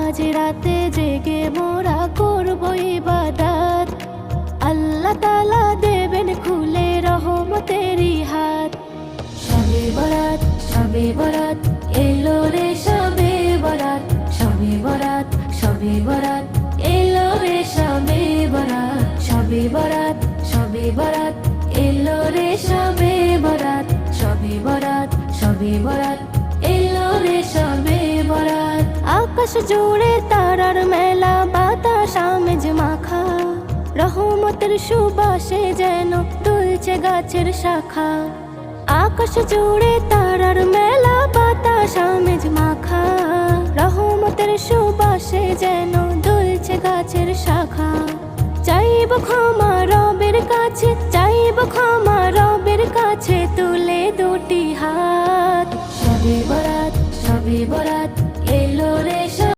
আজ রাতে জেগে মোরা করব ইবাদত, আল্লাহ তাআলা দেবেন খুলে রহমতেরই হাত। শবে বরাত, শবে বরাত, এলো রে শবে বরাত, শবে বরাত, শবে বরাত, এলো রে শবে বরাত, শবে বরাত, শবে বরাত, এলো রে শবে বরাত, শবে বরাত, শবে বরাত, এলো রে শবে বরাত। আকাশ জুড়ে তারার মেলা, বাতাস আমেজ মাখা, রহমতের সুবাসে যেন দুলছে গাছের শাখা। আকাশ জুড়ে তারার মেলা, বাতাস আমেজ মাখা, রহমতের সুবাসে যেন দুলছে গাছের শাখা। চাইব ক্ষমা রবের কাছে, চাইব ক্ষমা রবের কাছে, তুলে দুটি হাত। শবে বরাত, শবে বরাত,